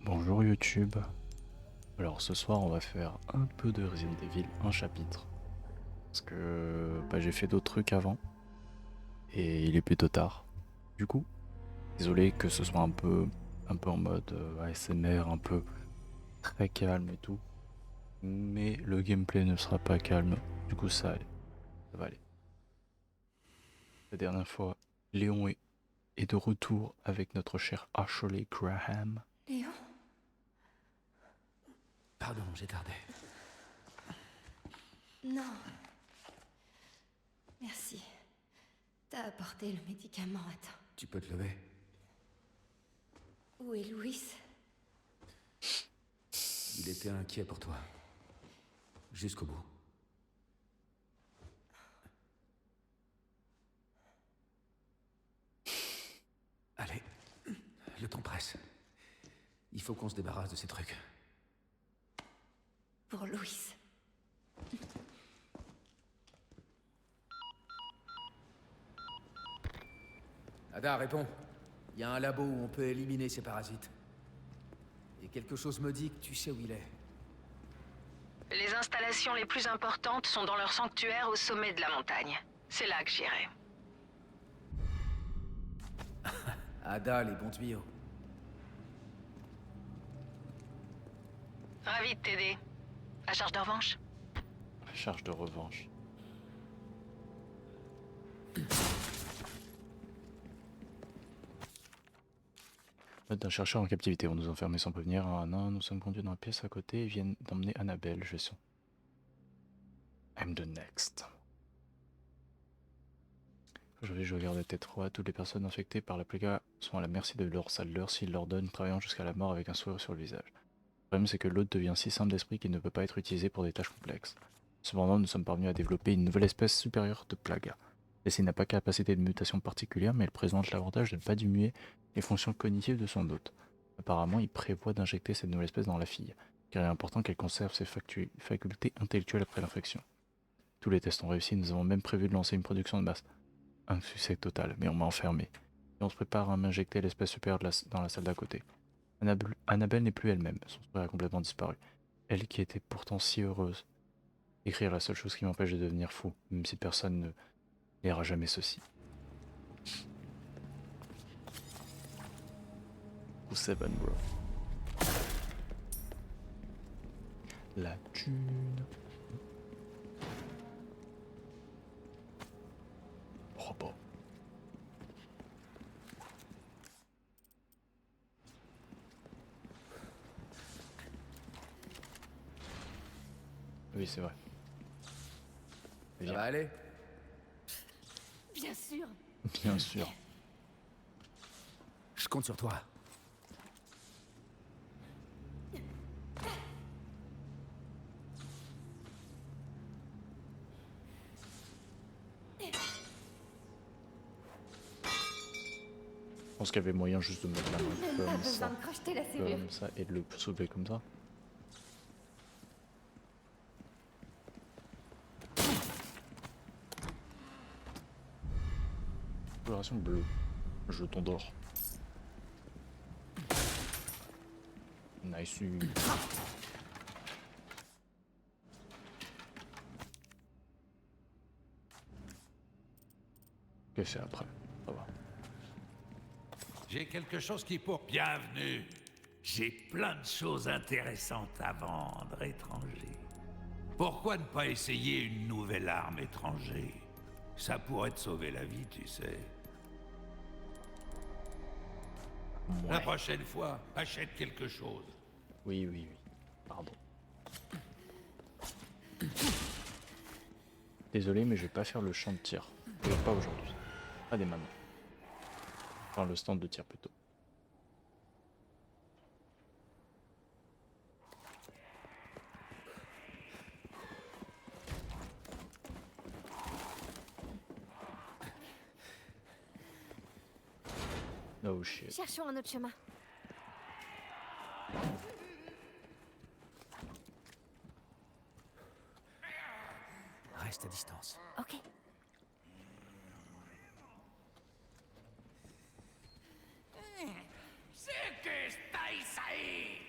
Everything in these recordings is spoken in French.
Bonjour YouTube. Alors ce soir on va faire un peu de Resident Evil, un chapitre. Parce que j'ai fait d'autres trucs avant. Et il est plutôt tard. Du coup, désolé que ce soit un peu en mode ASMR, un peu très calme et tout. Mais le gameplay ne sera pas calme. Du coup ça va aller. La dernière fois, Léon est de retour avec notre cher Ashley Graham. Léon? Pardon, j'ai tardé. Non. Merci. T'as apporté le médicament à temps. Tu peux te lever. Où est Louis? Il était inquiet pour toi. Jusqu'au bout. Allez, le temps presse. Il faut qu'on se débarrasse de ces trucs. Pour Louis. Ada, réponds. Il y a un labo où on peut éliminer ces parasites. Et quelque chose me dit que tu sais où il est. Les installations les plus importantes sont dans leur sanctuaire au sommet de la montagne. C'est là que j'irai. Ada, les bons tuyaux. Ravi de t'aider. À charge de revanche? Charge de revanche. D'un chercheur en captivité, on nous enfermait sans prévenir. Ah non, nous sommes conduits dans la pièce à côté et viennent d'emmener Annabelle. Je suis. I'm the next. Je garde la tête froide. Toutes les personnes infectées par la plague sont à la merci de leur salle s'ils leur donnent, travaillant jusqu'à la mort avec un sourire sur le visage. Le problème, c'est que l'autre devient si simple d'esprit qu'il ne peut pas être utilisé pour des tâches complexes. Cependant, nous sommes parvenus à développer une nouvelle espèce supérieure de plaga. Celle-ci n'a pas capacité de mutation particulière, mais elle présente l'avantage de ne pas diminuer les fonctions cognitives de son hôte. Apparemment, il prévoit d'injecter cette nouvelle espèce dans la fille, car il est important qu'elle conserve ses facultés intellectuelles après l'infection. Tous les tests ont réussi, nous avons même prévu de lancer une production de masse. Un succès total, mais on m'a enfermé. Et on se prépare à m'injecter l'espèce supérieure dans la salle d'à côté. Annabelle n'est plus elle-même, son sourire a complètement disparu. Elle qui était pourtant si heureuse. Écrire la seule chose qui m'empêche de devenir fou, même si personne ne lira jamais ceci. Ou Seven, bro. La thune. Robot. Oui, c'est vrai. Ça va aller? Bien sûr. Bien sûr. Je compte sur toi. Je pense qu'il y avait moyen juste de mettre la main Même pas comme besoin ça, de crocheter la serrure. et de le soulever comme ça. Coloration bleue. Jeton d'or. Nice. Qu'est-ce que c'est après? Ça va. J'ai quelque chose qui pour... Bienvenue. J'ai plein de choses intéressantes à vendre, étranger. Pourquoi ne pas essayer une nouvelle arme, étranger? Ça pourrait te sauver la vie, tu sais. La prochaine fois, achète quelque chose. Oui, oui, oui. Pardon. Désolé, mais je vais pas faire le champ de tir. Pas aujourd'hui. Pas des mamans. Enfin, le stand de tir plutôt. Oh shit. Cherchons un autre chemin. Reste à distance. Ok. ¿Qué estáis ahí?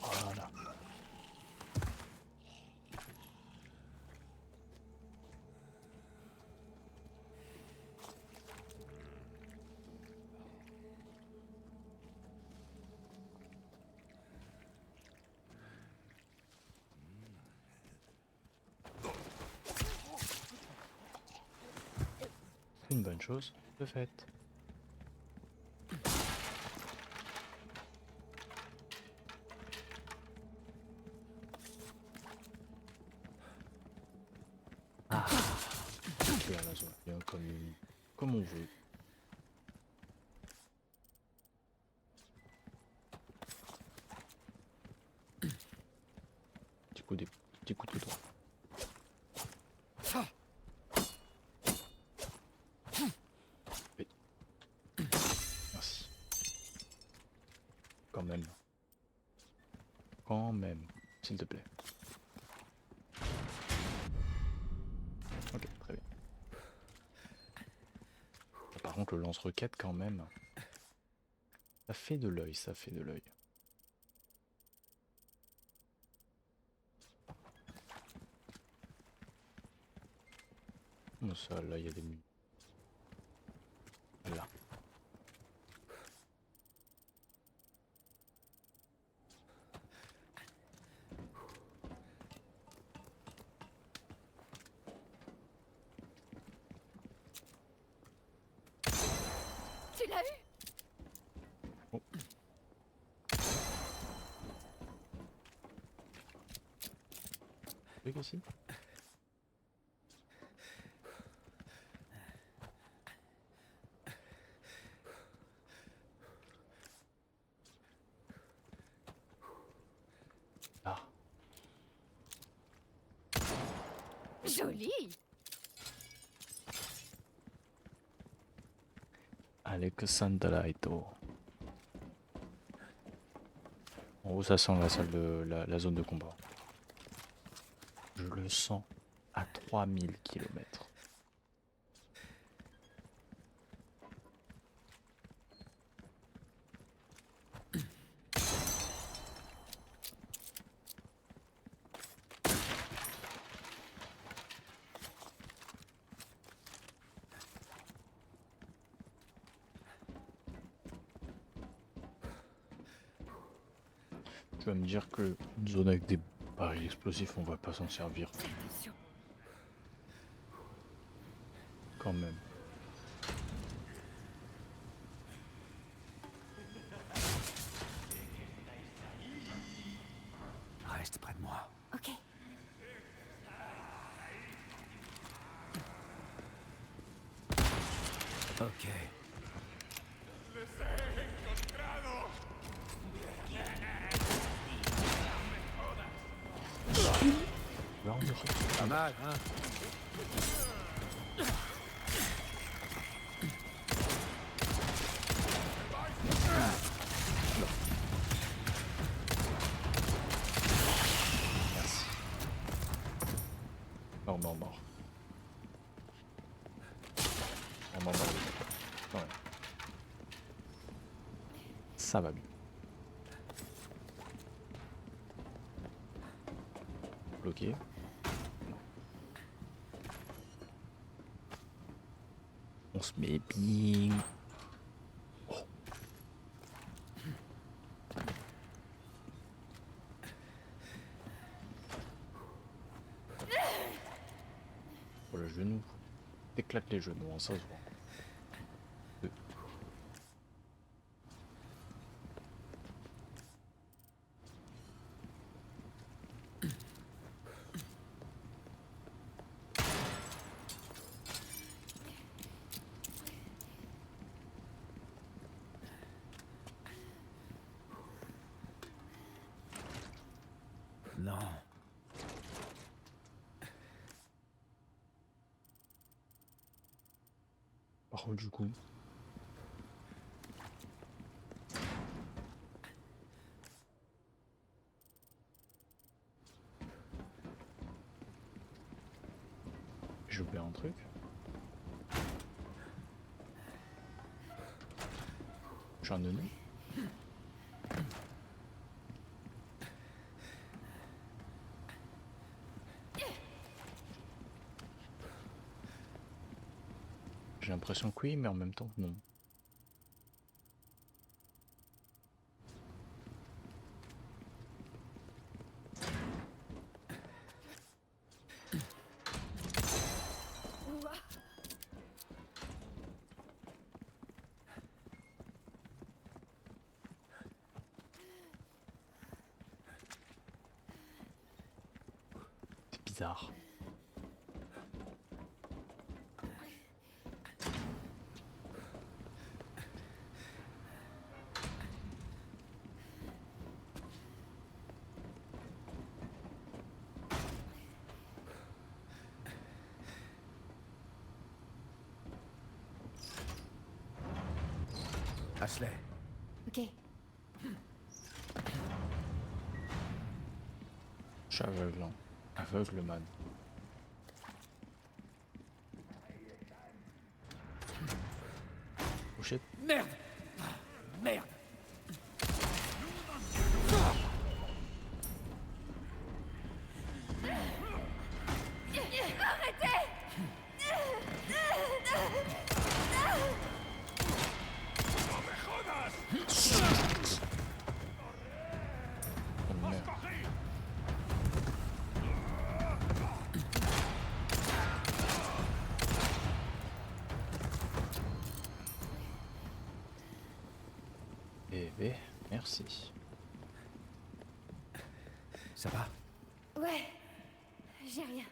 Voilà. C'est une bonne chose de fait. Ah, ok, à la zone, bien comme on veut. Petit coup de couteau. Oui. Merci. Quand même. Quand même, s'il te plaît. Ok, très bien. Par contre, le lance-roquette, quand même. Ça fait de l'œil, ça fait de l'œil. Bon, ça, là, il y a des murs. Là. Tu l'as eu? Oh. Truc ici. Ah. Joli. Alexandra Ito. En haut, ça sent la salle de la zone de combat. Je le sens à 3000 km. Tu vas me dire que une zone avec des barils explosifs, on va pas s'en servir. Attention. Quand même. Reste près de moi. Ok. Ok. Là, on est Pas mal, hein? Merci. Mort. Mort. Ouais. Ça va mieux. Bloqué. On se met bien. Oh. Pour le genou. T'éclates les genoux, hein, ça se voit. Non. Par contre, du coup. J'ai oublié un truc. J'ai un nœud. J'ai l'impression que oui, mais en même temps non. Ouah. C'est bizarre. Ashley, Ok. Je suis aveuglant. Aveugleman. Oh shit. merde. Merde. Oh merde. Bébé, merci. Ça va? Ouais. J'ai rien.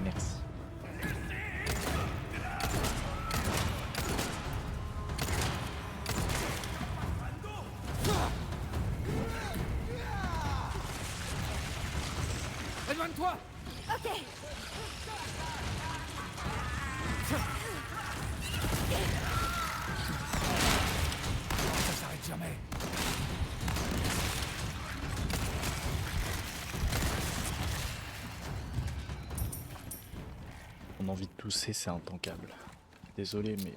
Merci. Éloigne-toi! Ok. Ça s'arrête jamais. Mon envie de tousser, c'est intankable. Désolé, mais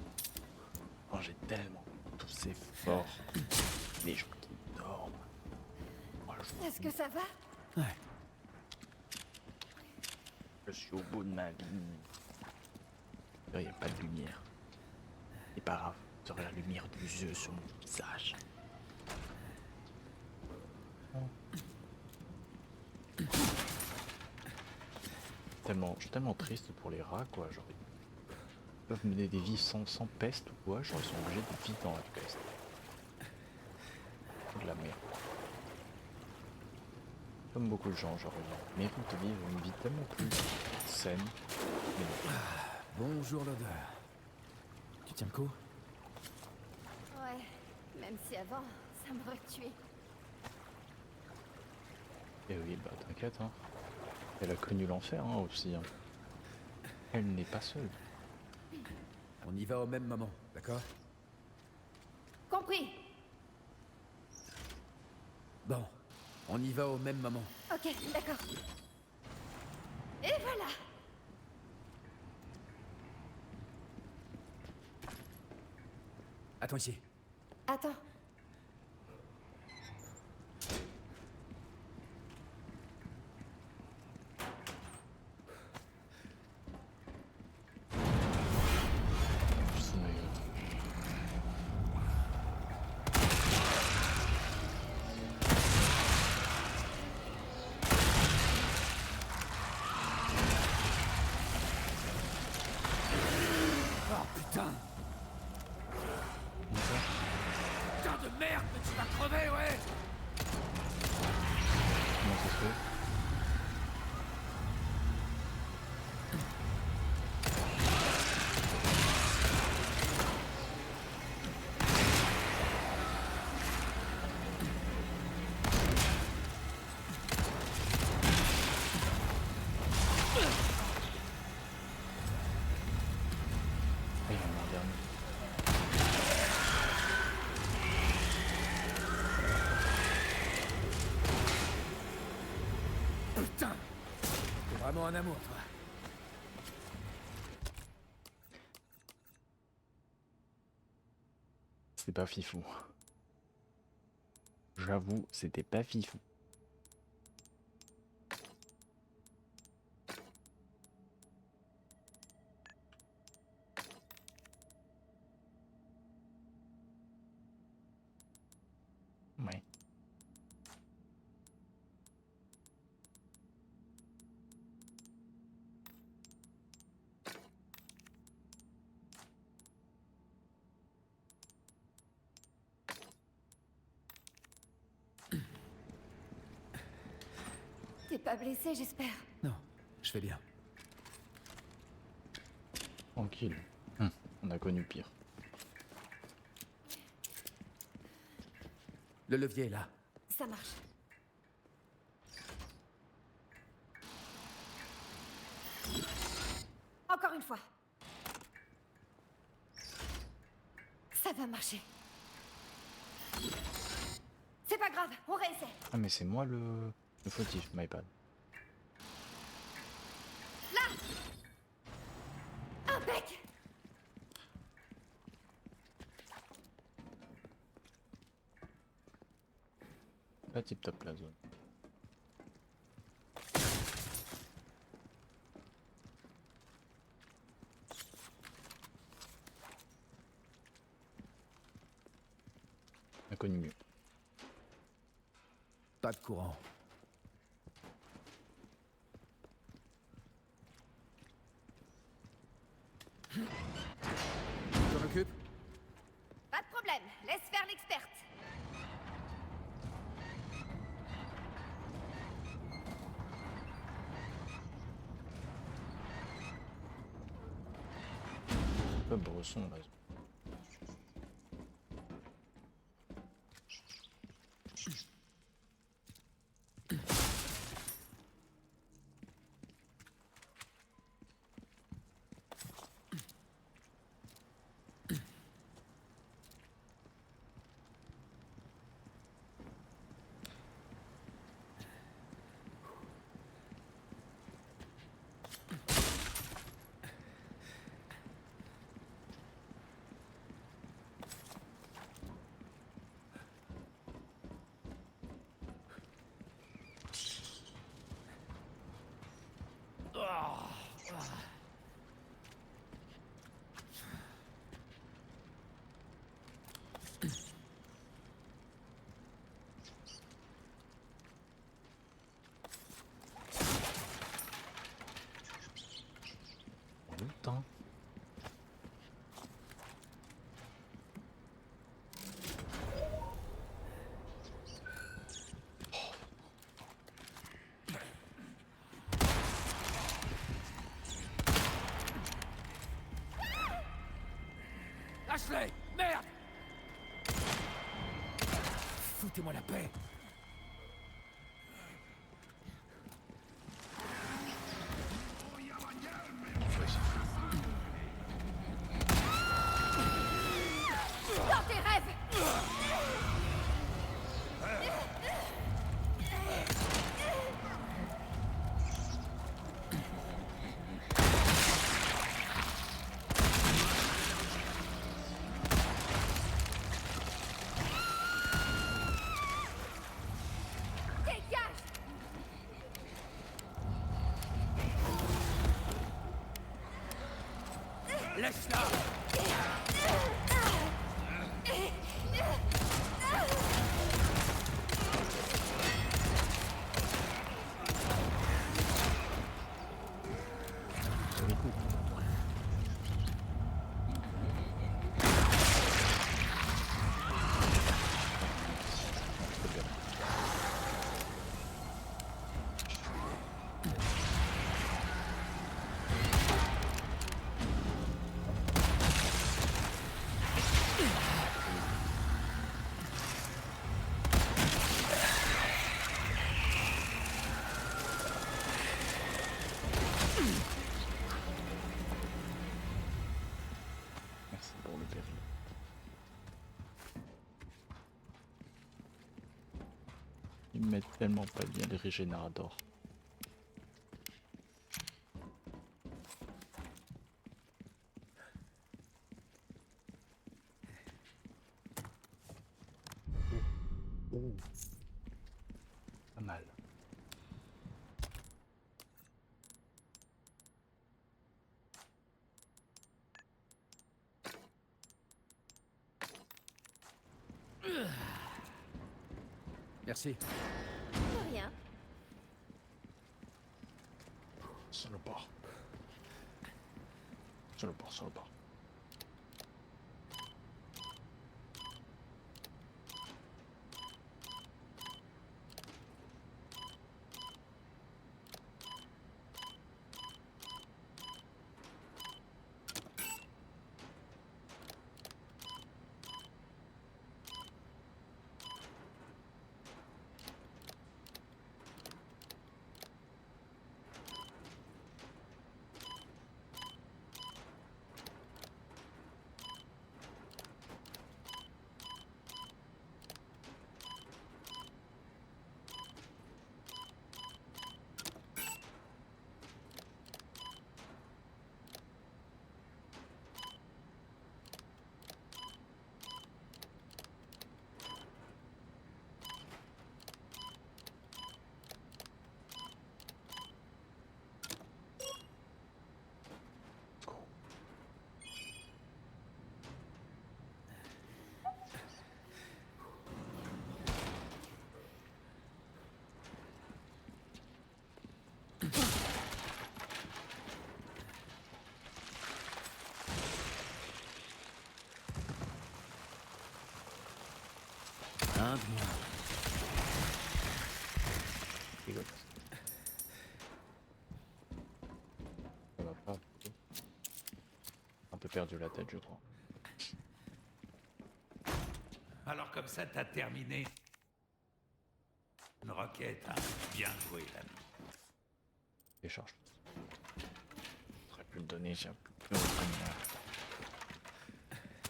oh, j'ai tellement toussé fort. Les gens qui dorment. Oh, Est-ce que ça va? Ouais. je suis au bout de ma vie. Il n'y a pas de lumière. C'est pas grave, j'aurai la lumière du jeu sur mon visage. Je suis tellement triste pour les rats, quoi. Genre, ils peuvent mener des vies sans peste ou quoi, genre ils sont obligés de vivre dans la peste. C'est de la merde. Comme beaucoup de gens, genre, ils méritent de vivre une vie tellement plus saine. Mais non. Bonjour l'odeur. Tu tiens le coup? Ouais. Même si avant, ça m'aurait tué. Et oui, bah t'inquiète, hein. Elle a connu l'enfer, hein, aussi. Hein. Elle n'est pas seule. On y va au même moment, d'accord? Compris. Bon, on y va au même moment. Ok, d'accord. Et voilà. Attends ici. Attends. Sinon, Oh putain! il- vraiment un amour, toi. C'est pas fifou. J'avoue, c'était pas fifou. Ouais. T'es pas blessé, j'espère. Non, je fais bien. Tranquille. On a connu pire. Le levier est là. Ça marche. Encore une fois. Ça va marcher. C'est pas grave, on réessaie. Ah mais c'est moi le fautif, my bad. Impec. Pas tip top la zone. On a connu mieux. Pas de courant. Je m'occupe. Pas de problème, laisse faire l'experte. Pas Bresson là. Putain. Ashley! Merde! Foutez-moi la paix! Dans tes rêves. Dégage. Laisse-la! Merci pour le péril. Ils me mettent tellement pas bien les régénérateurs. Pas mal. Merci. De rien. Salopard. Salopard, salopard. Un bien. Rigole. Ça va pas. Un peu perdu la tête, je crois. Alors comme ça, t'as terminé. Une roquette, hein. Bien joué, l'ami. Décharge. Je pourrais plus le donner, j'ai plus aucun.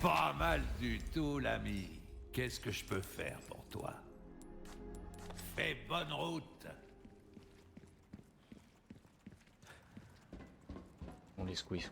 Pas mal du tout, l'ami. Qu'est-ce que je peux faire pour toi? Fais bonne route. On les squeeze.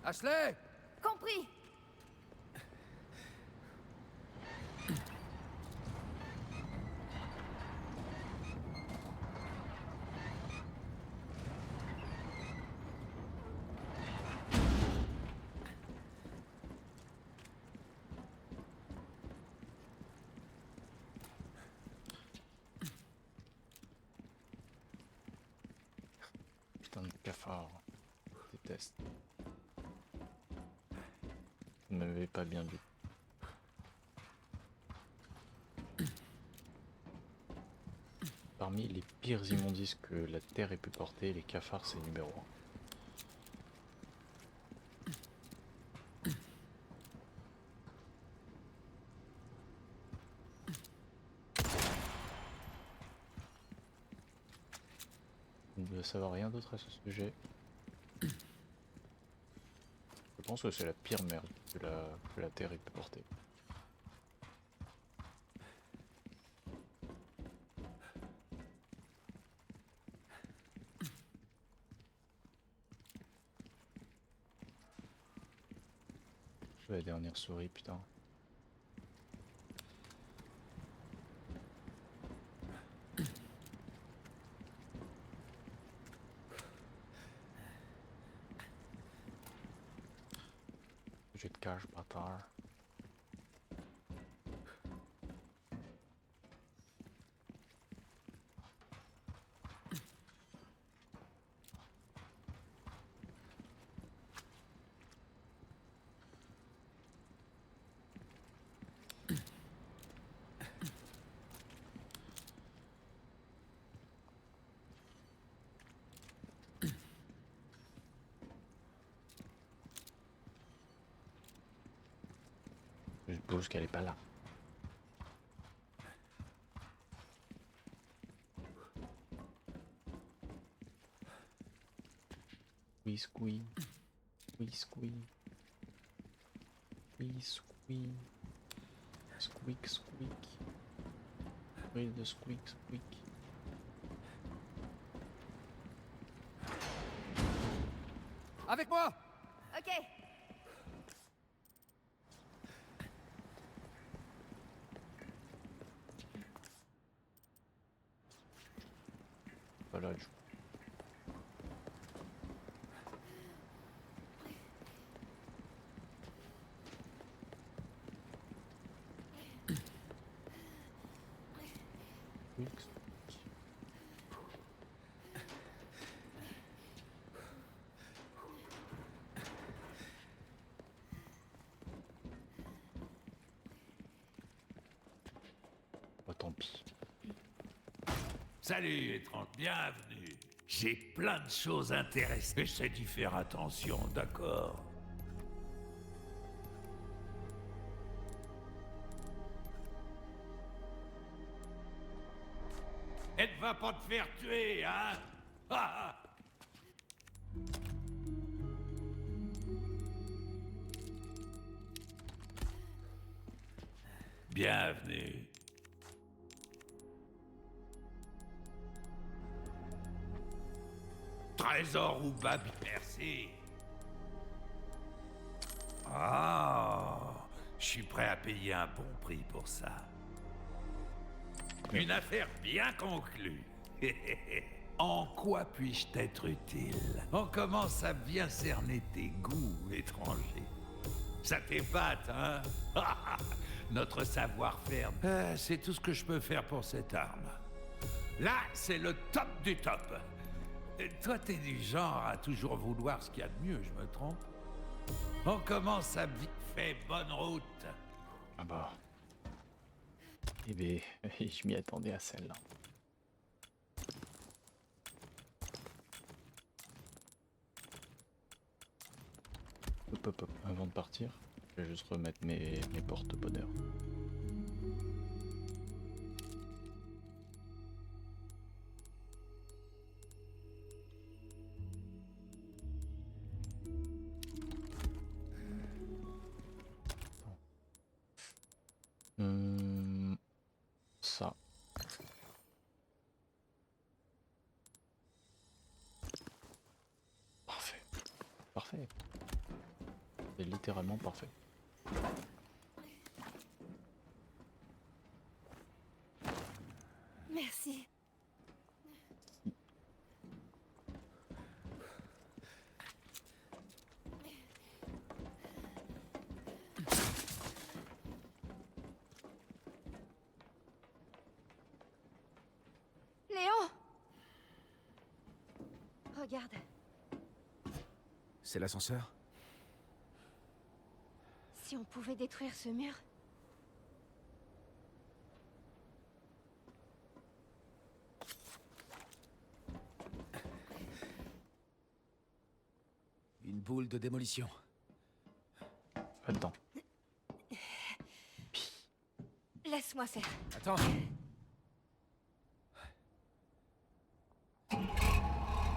Ashley! Compris. Putain de cafard. Je déteste. Vous ne m'avez pas bien vu. Parmi les pires immondices que la Terre ait pu porter, les cafards c'est numéro 1. Vous ne savez rien d'autre à ce sujet. Je pense que c'est la pire merde que la Terre ait pu porter. Je vais la dernière souris, putain. J'ai de cache, bâtard. Je suppose qu'elle est pas là. Squeeze. squeeze. Squeak, squeak. Oui, de squeak, squeak. Avec moi! Ok. Voilà, du coup. Squeak, squeak. Oh, tant pis. Salut, étrange, bienvenue. J'ai plein de choses intéressantes. J'essaie d'y faire attention, d'accord? Elle ne va pas te faire tuer, hein? Ah, ah. Bienvenue. Trésor ou babi, merci. Ah, je suis prêt à payer un bon prix pour ça. Une affaire bien conclue. En quoi puis-je t'être utile? On commence à bien cerner tes goûts, étranger. Ça t'épate, hein? Notre savoir-faire. C'est tout ce que je peux faire pour cette arme. Là, c'est le top du top. Toi, t'es du genre à toujours vouloir ce qu'il y a de mieux, je me trompe? On commence à vite fait bonne route. Ah bah. Eh ben, je m'y attendais à celle-là. Hop hop hop, avant de partir, je vais juste remettre mes porte-bonheur. Ça. Parfait. Parfait. C'est littéralement parfait. Merci. Léon! Regarde. C'est l'ascenseur? Si on pouvait détruire ce mur. Une boule de démolition. Là-dedans. Laisse-moi faire. Attends.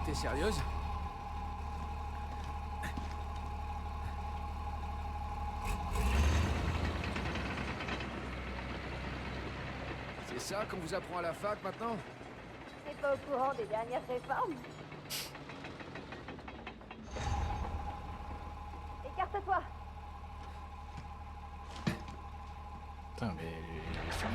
T'es sérieuse? C'est ça qu'on vous apprend à la fac maintenant? T'es pas au courant des dernières réformes? Écarte-toi! Putain, mais les flammes.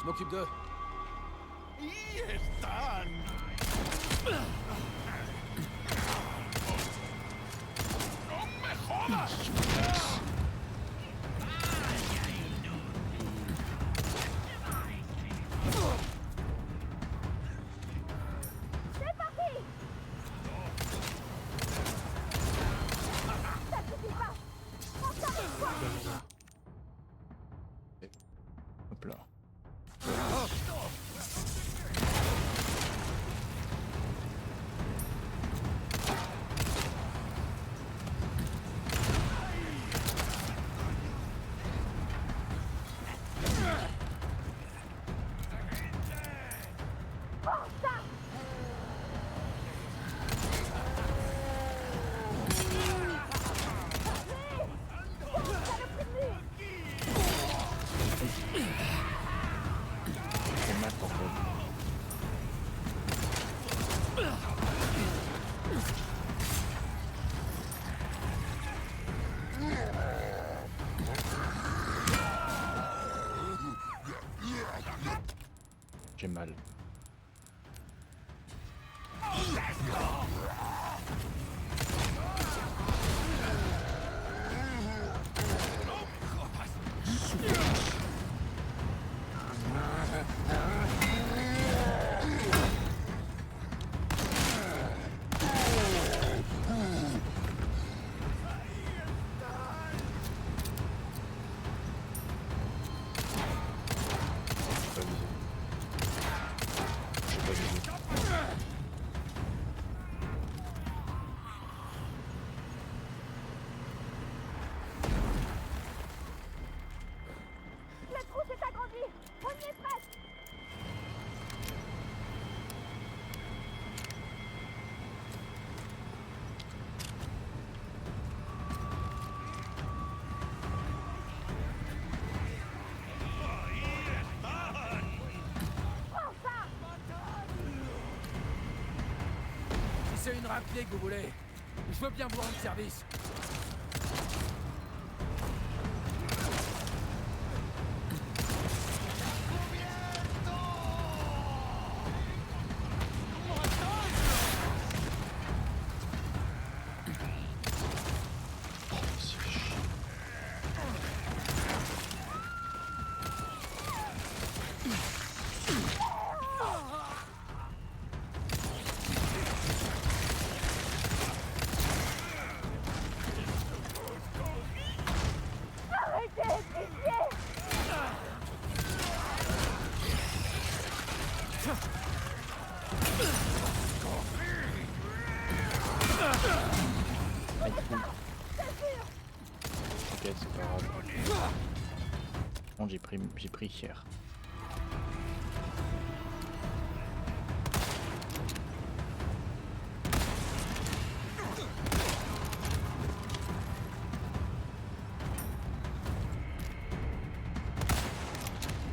Je m'occupe d'eux. Hop là. Merde, bordel. J'ai mal. Le trou s'est agrandi. On y est presque. Si c'est une rapide que vous voulez, je veux bien vous rendre service. C'est chiant. Arrêtez, pitié. Aïe, ouh. Ok, c'est pas grave. Bon, j'ai pris cher.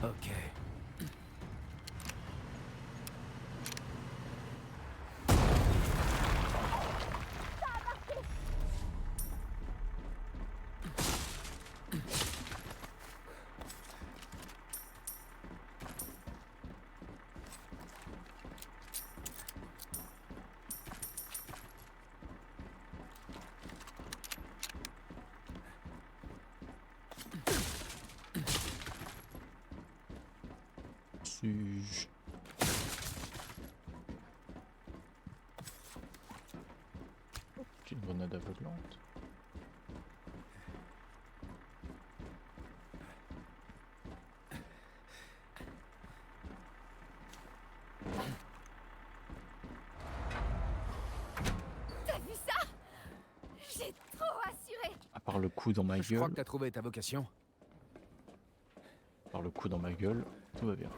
Ok. Suis-je? J'ai une grenade aveuglante. T'as vu ça? J'ai trop assuré. À part le coup dans ma Je crois gueule, que t'as trouvé ta vocation. à part le coup dans ma gueule, tout va bien.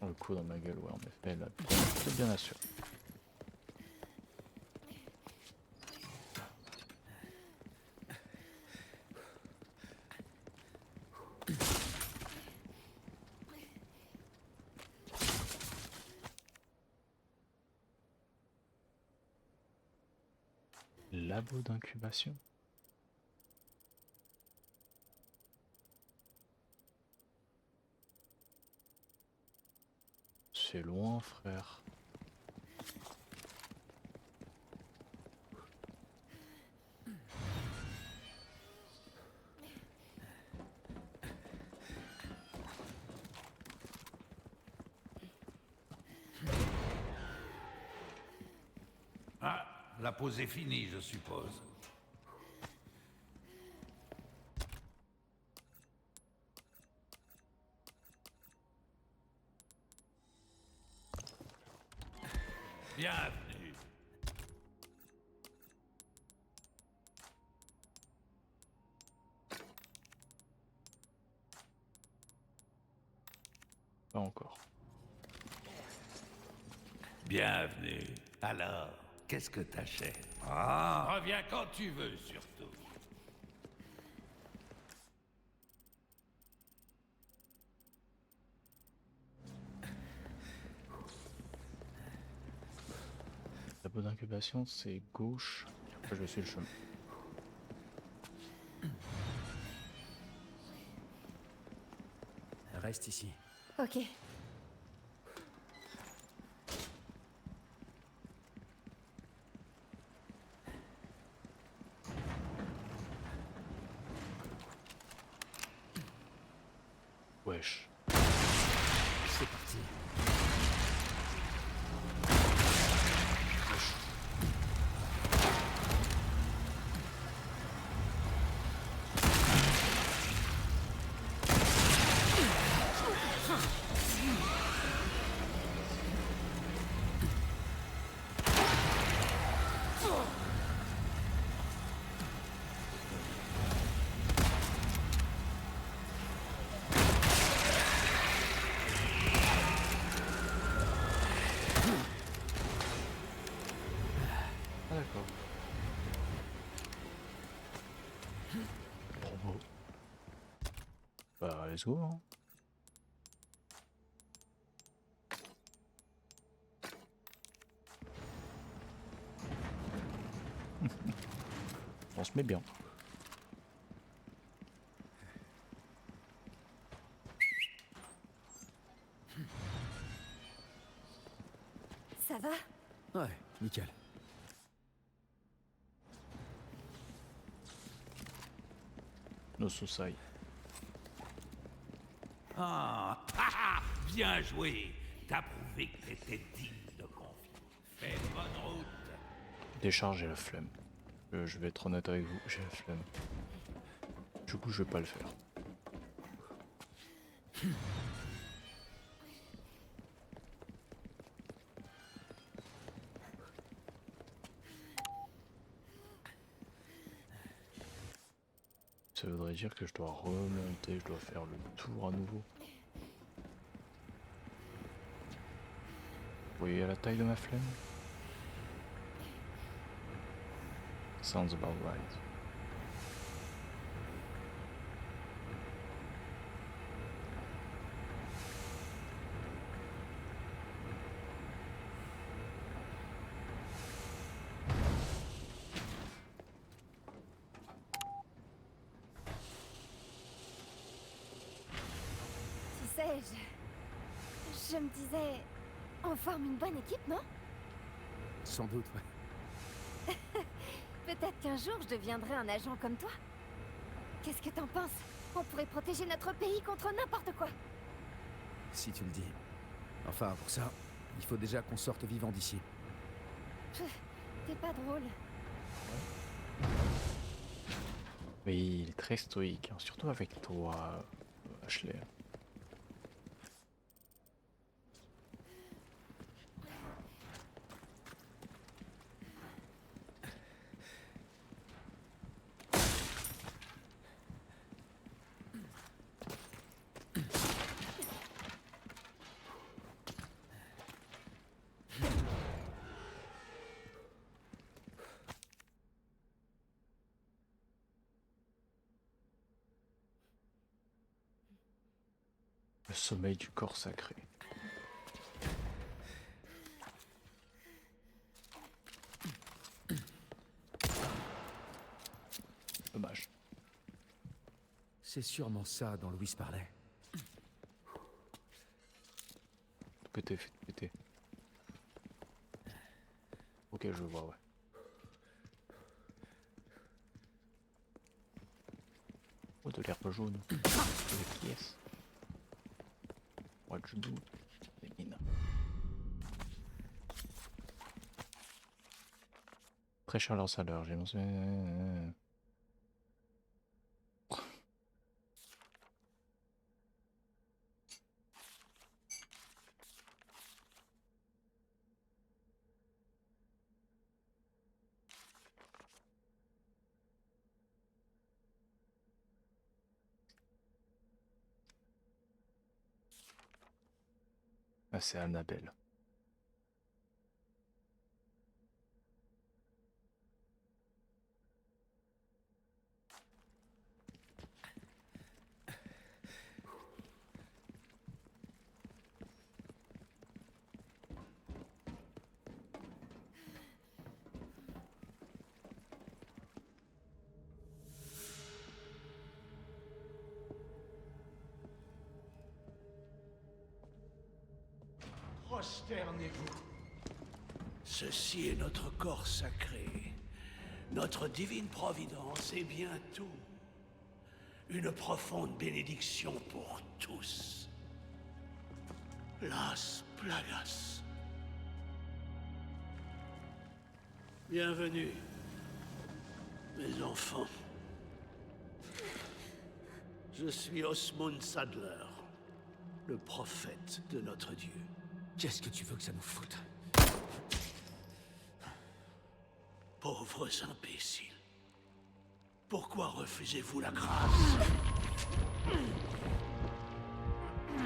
Le coup dans ma gueule, ouais, en effet, là, c'est bien assuré. Labo d'incubation? C'est loin, frère. Ah, la pause est finie, je suppose. Bienvenue. Pas encore. Bienvenue. Alors, qu'est-ce que t'achètes? Ah, reviens quand tu veux, surtout. Tableau d'incubation, c'est gauche. Et après, je suis le chemin. Reste ici. Ok. Wesh. C'est parti. Ah d'accord. Bravo. Bah let's go hein. On se met bien. Ça va? Ouais, nickel. Nos soussailles. Ah, bien joué. T'as prouvé que t'étais digne de confiance. Fais bonne route. Décharge, j'ai la flemme. Je vais être honnête avec vous, j'ai la flemme. Du coup, je vais pas le faire. Ça voudrait dire que je dois remonter, je dois faire le tour à nouveau. Vous voyez la taille de ma flemme? Sounds about right. Tu sais, je me disais, on forme une bonne équipe, non? Sans doute, ouais. Peut-être qu'un jour, je deviendrai un agent comme toi. Qu'est-ce que t'en penses? On pourrait protéger notre pays contre n'importe quoi. Si tu le dis. Enfin, pour ça, il faut déjà qu'on sorte vivant d'ici. T'es pas drôle. Oui, il est très stoïque, hein, surtout avec toi, Ashley. Le sommeil du corps sacré. Dommage. C'est sûrement ça dont Louis parlait. Tout pété, fait péter. Ok, je vois, ouais. Oh, de l'herbe jaune. De qui est-ce? What you do? Des mines. Très cher leur salaire, j'ai mentionné. Ah, c'est Annabelle. Prosternez-vous. Ceci est notre corps sacré, notre divine providence et bientôt une profonde bénédiction pour tous. Las Plagas. Bienvenue, mes enfants. Je suis Osmund Sadler, le prophète de notre Dieu. Qu'est-ce que tu veux que ça nous foute? Pauvres imbéciles. Pourquoi refusez-vous la grâce?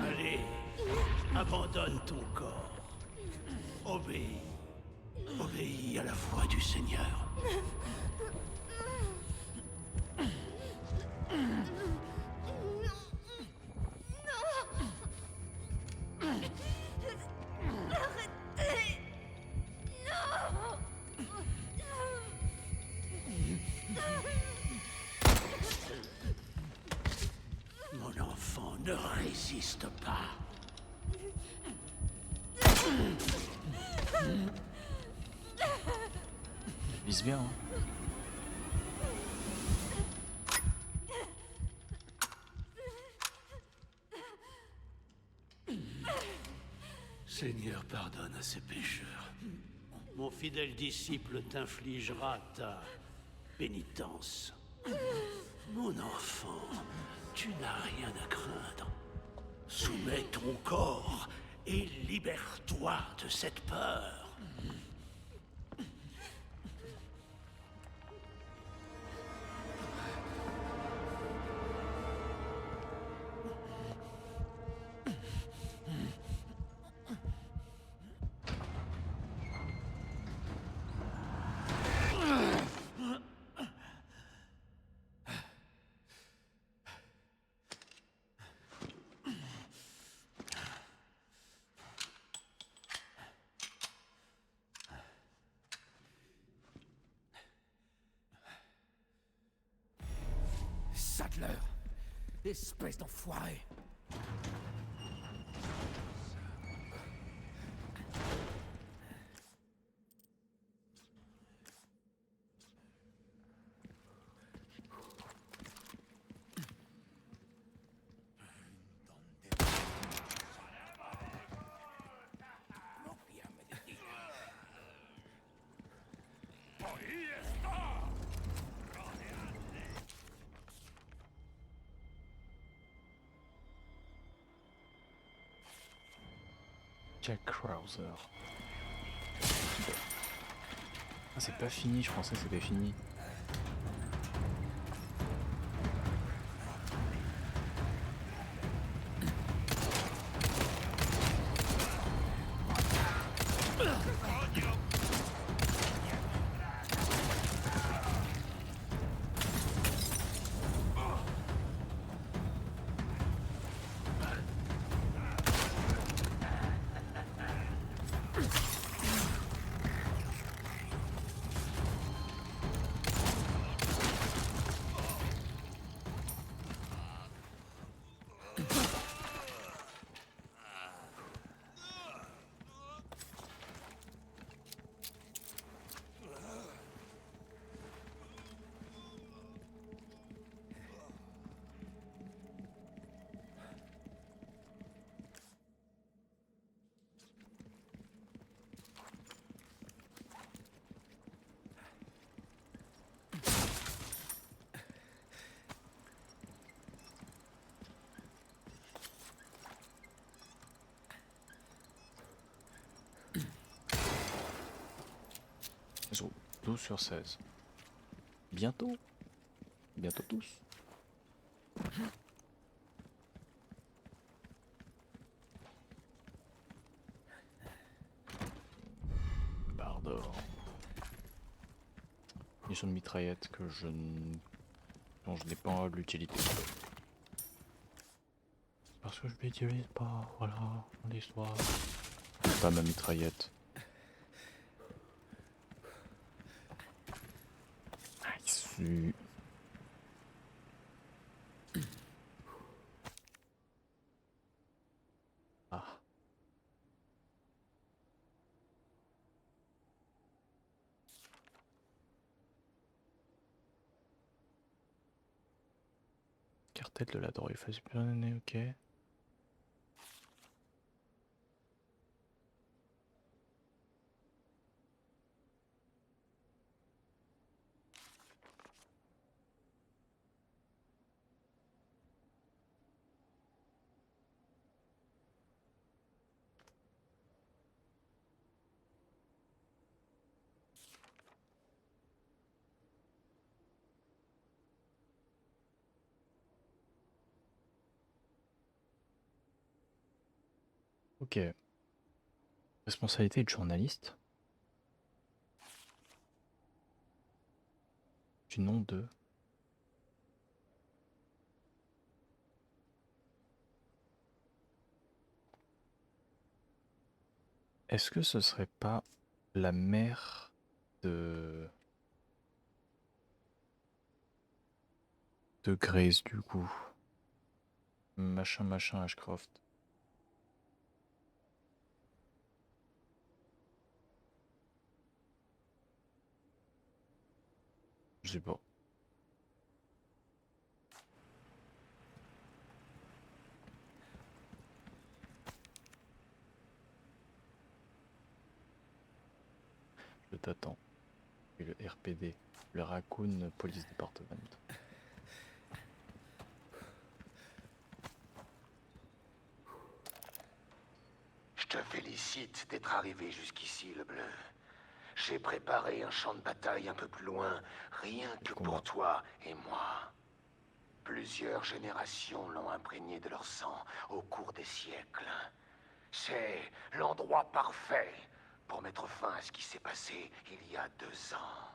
Allez, abandonne ton corps. Obéis. Obéis à la voix du Seigneur. Mon enfant, ne résiste pas. Vise bien, hein. Seigneur, pardonne à ces pécheurs. Mon fidèle disciple t'infligera ta pénitence. Mon enfant, tu n'as rien à craindre. Soumets ton corps et libère-toi de cette peur. Sadler! Espèce d'enfoiré! Jack Krauser. Ah, c'est pas fini, je pensais que c'était fini. Ils ont 12 sur 16. Bientôt. Bientôt tous. Barre d'or. Munition de mitraillette que je dont je n'ai pas l'utilité. Parce que je l'utilise pas, voilà, l'histoire. Pas ma mitraillette. Nice. Ah. Cartel de la drogue, phase plus année, ok. Ok. Responsabilité de journaliste. Du nom de... Est-ce que ce serait pas la mère de Grace du coup? Machin Ashcroft. Je sais pas. Je t'attends. Et le RPD, le Raccoon Police Department. Je te félicite d'être arrivé jusqu'ici, le bleu. J'ai préparé un champ de bataille un peu plus loin, rien que pour toi et moi. Plusieurs générations l'ont imprégné de leur sang au cours des siècles. C'est l'endroit parfait pour mettre fin à ce qui s'est passé il y a 2 ans.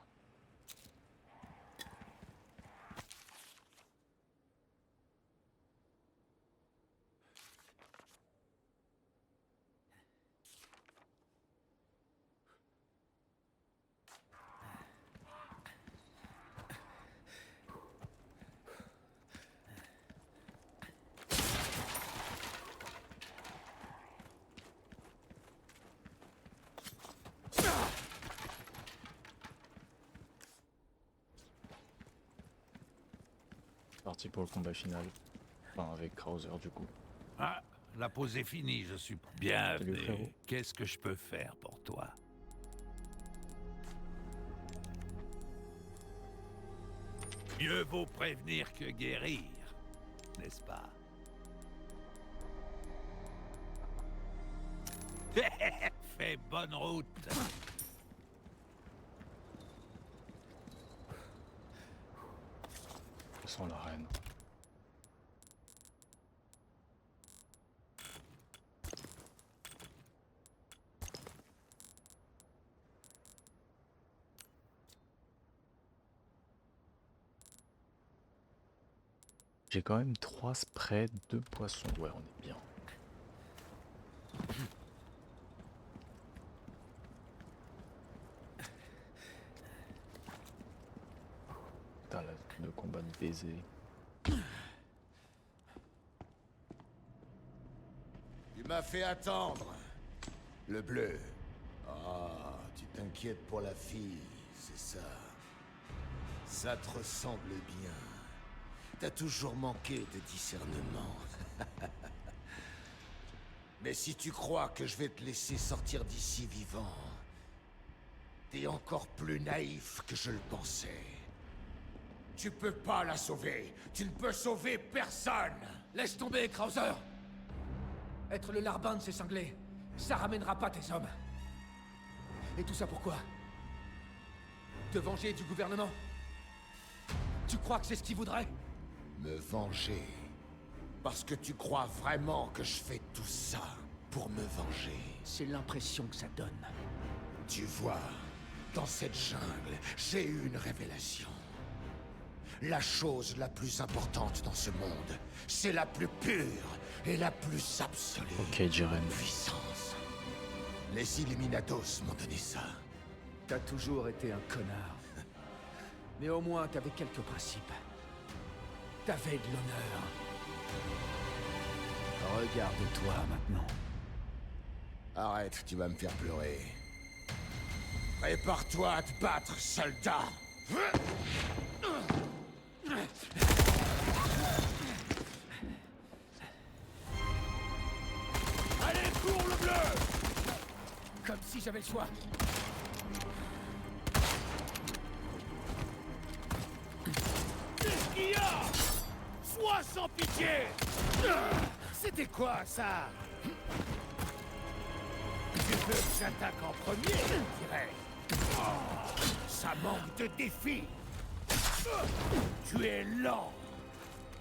Parti pour le combat final. Enfin, avec Krauser du coup. Ah, la pause est finie, je suis Salut, bienvenu. frérot. Qu'est-ce que je peux faire pour toi? Mieux vaut prévenir que guérir, n'est-ce pas? Fais bonne route. Je sens la reine. J'ai quand même 3 sprays, 2 poissons. Ouais, on est bien. Putain, là, le combat de baiser. Tu m'as fait attendre, le bleu. Ah, tu t'inquiètes pour la fille, c'est ça. Ça te ressemble bien. T'as toujours manqué de discernement. Mais si tu crois que je vais te laisser sortir d'ici vivant, t'es encore plus naïf que je le pensais. Tu peux pas la sauver. Tu ne peux sauver personne. Laisse tomber, Krauser. Être le larbin de ces cinglés, ça ramènera pas tes hommes. Et tout ça pourquoi? Te venger du gouvernement? Tu crois que c'est ce qu'ils voudraient? Me venger. Parce que tu crois vraiment que je fais tout ça pour me venger. C'est l'impression que ça donne. Tu vois, dans cette jungle, j'ai eu une révélation. La chose la plus importante dans ce monde, c'est la plus pure et la plus absolue. Ok, Jiren. Puissance. Les Illuminatos m'ont donné ça. T'as toujours été un connard. Mais au moins, t'avais quelques principes. T'avais de l'honneur. Regarde-toi maintenant. Arrête, tu vas me faire pleurer. Prépare-toi à te battre, soldat. Si j'avais le choix. Qu'est-ce qu'il y a? Sois sans pitié! C'était quoi, ça? Tu veux que j'attaque en premier, je dirais. Ça manque de défi. Tu es lent.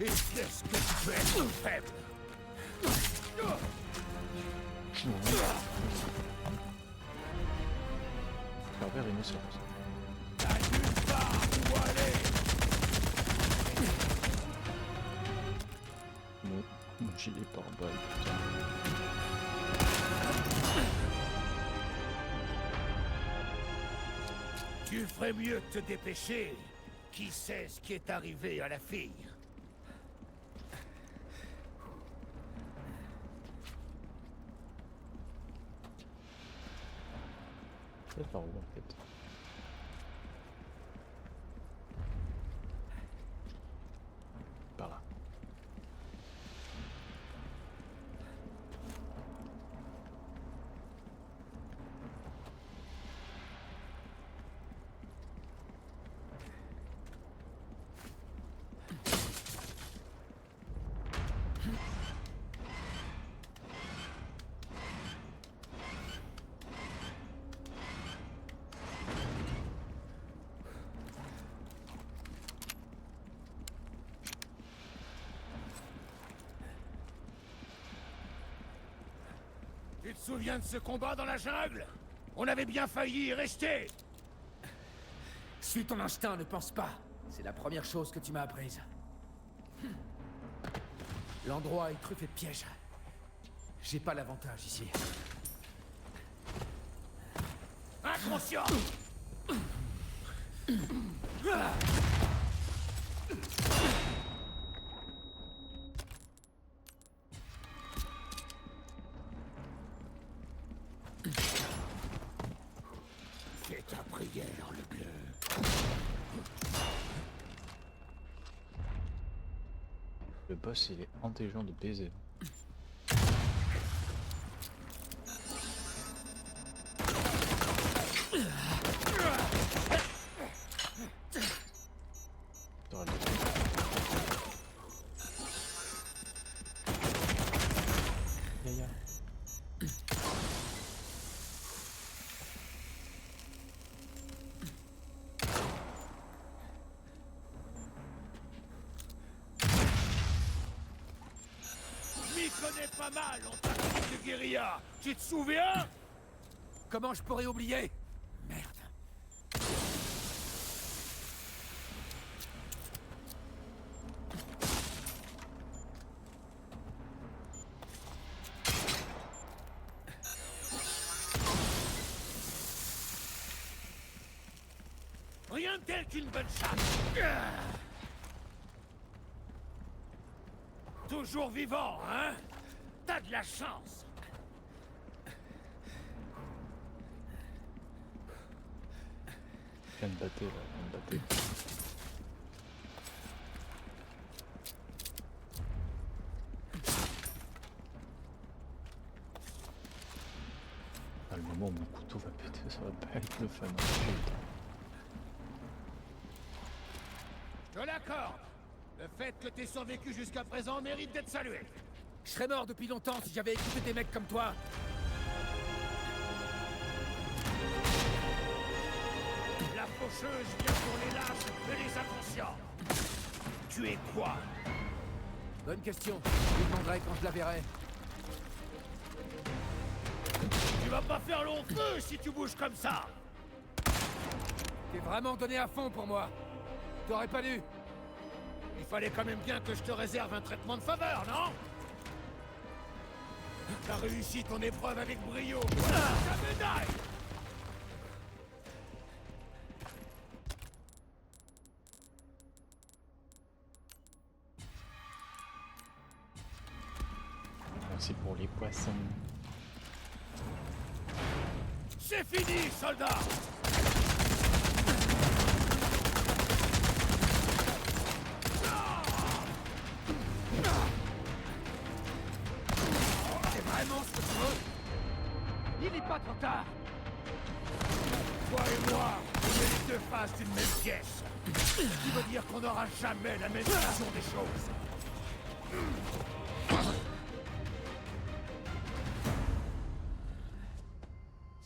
Et qu'est-ce que tu peux être faible? Herbert Rhinocéros. T'as nulle part où aller. Mon gilet pare-balles, putain. Tu ferais mieux de te dépêcher. Qui sait ce qui est arrivé à la fille? C'est par où en fait? Par là. Tu te souviens de ce combat dans la jungle? On avait bien failli y rester. Suis ton instinct, ne pense pas. C'est la première chose que tu m'as apprise. L'endroit est truffé de pièges. J'ai pas l'avantage ici. Inconscient! Fais ta prière, le bleu. Le boss il est intelligent de baiser. M'y connais pas mal en tactique de guérilla. Tu te souviens? Comment je pourrais oublier? Merde. Rien de tel qu'une bonne chasse. Toujours vivant, hein? T'as de la chance. Viens de battre là, viens de battre. Ah, le moment où mon couteau va péter, ça va pas être le fun. Putain. Je te l'accorde. Le fait que t'aies survécu jusqu'à présent mérite d'être salué. Je serais mort depuis longtemps si j'avais écouté des mecs comme toi. La faucheuse vient pour les lâches et les inconscients. Tu es quoi? Bonne question. Je lui demanderai quand je la verrai. Tu vas pas faire long feu si tu bouges comme ça. T'es vraiment donné à fond pour moi. T'aurais pas dû. Il fallait quand même bien que je te réserve un traitement de faveur, non? T'as réussi ton épreuve avec brio. Voilà ta médaille. Merci pour les poissons. C'est fini, soldat. C'est vraiment ce que tu veux? Il est pas trop tard. Toi et moi, on est les deux faces d'une même pièce. Ce qui veut dire qu'on n'aura jamais la même vision des choses.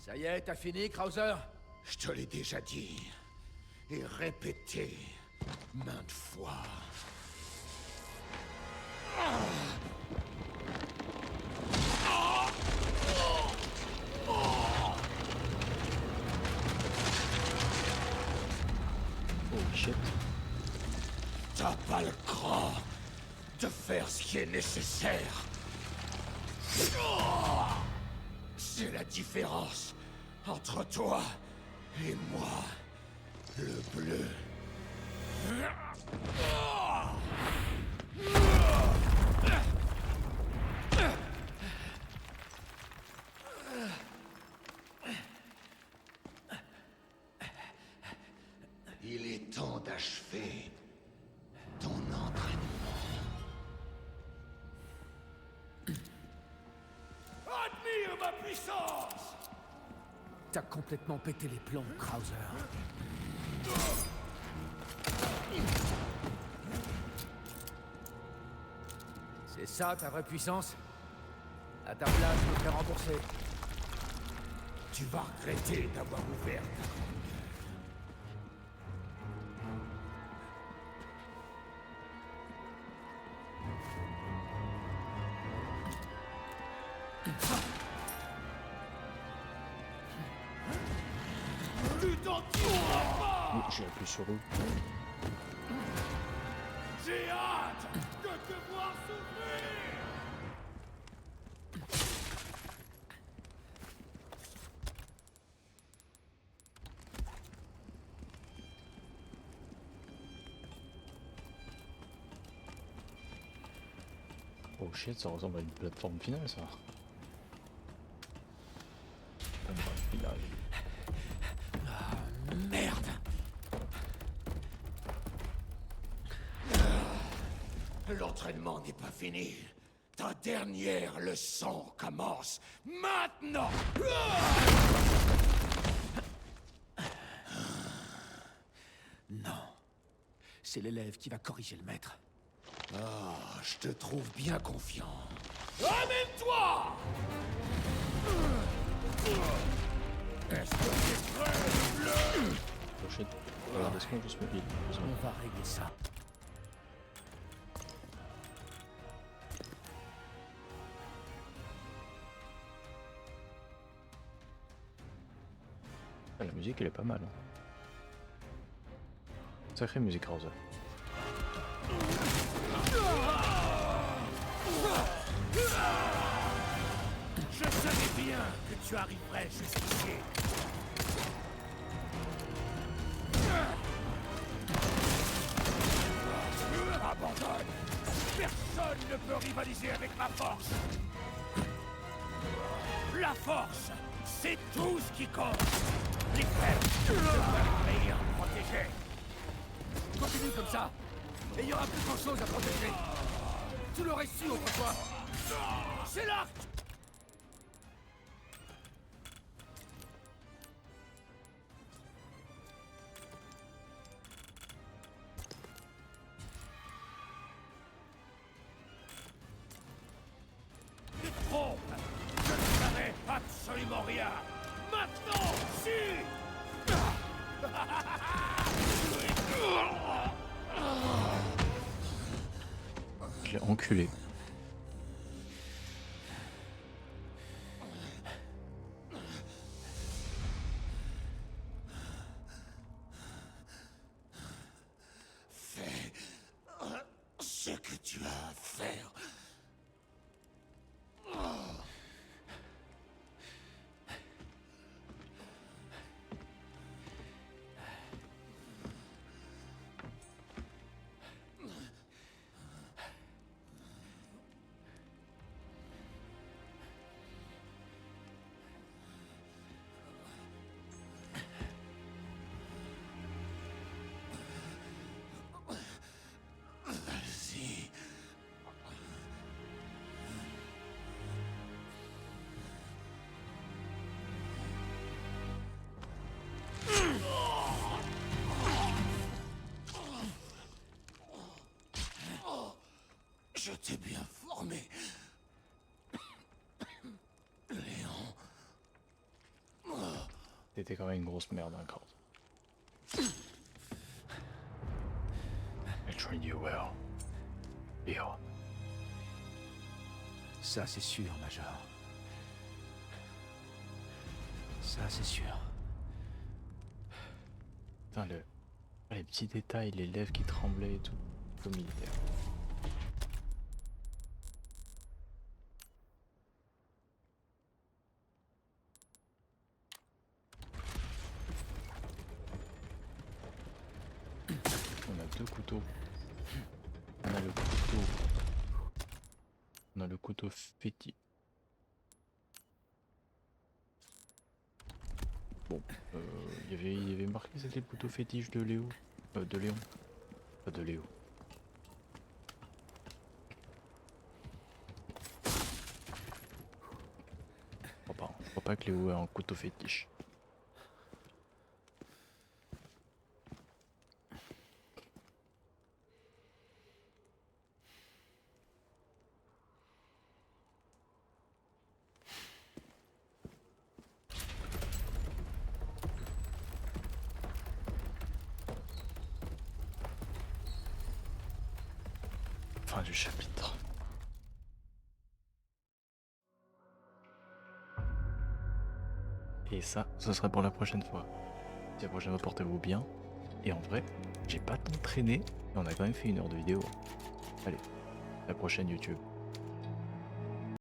Ça y est, t'as fini, Krauser? Je te l'ai déjà dit. Et répété maintes fois. Oh shit. T'as pas le cran de faire ce qui est nécessaire. C'est la différence entre toi et moi, le bleu. Il est temps d'achever ton entraînement. Admire ma puissance! T'as complètement pété les plombs, Krauser. C'est ça ta vraie puissance? À ta place, je me fais rembourser. Tu vas regretter d'avoir ouvert ta Oui, j'ai appuyé sur eux. J'ai hâte de te voir souffrir! Oh shit, ça ressemble à une plateforme finale ça. Un bras final. Merde! L'entraînement n'est pas fini. Ta dernière leçon commence maintenant. Non. C'est l'élève qui va corriger le maître. Ah, je te trouve bien confiant. Amène-toi! Est-ce que t'es prêt, le bleu? Oh shit. Alors laisse-moi juste me heal. On va régler ça. Ah, la musique elle est pas mal. Hein. Sacrée musique Krauser. Je savais bien que tu arriverais jusqu'ici. Abandonne. Personne ne peut rivaliser avec ma force. La force, c'est tout ce qui compte. Les frères doivent meilleurs protéger. Continue comme ça, et il y aura plus grand chose à protéger. Tu l'aurais su autrefois. C'est l'arc. Tu te trompes. Je ne savais absolument rien. Maintenant, si. Je l'ai enculé. Fais ce que tu as à faire. Je t'ai bien formé. Léon. T'étais quand même une grosse merde, hein, Kurt. I trained you well. Léon. Ça, c'est sûr, Major. Ça, c'est sûr. Putain, les petits détails, les lèvres qui tremblaient et tout. Au militaire. On a 2 couteaux. On a le couteau. On a le couteau fétiche. Bon, il y avait marqué c'était le couteau fétiche de Léo. De Léon. Pas de Léo. Je crois pas que Léo a un couteau fétiche. Fin du chapitre. Et ça, ce sera pour la prochaine fois. Si la prochaine fois, portez-vous bien. Et en vrai, j'ai pas tant traîné, mais on a quand même fait 1 heure de vidéo. Allez, à la prochaine YouTube.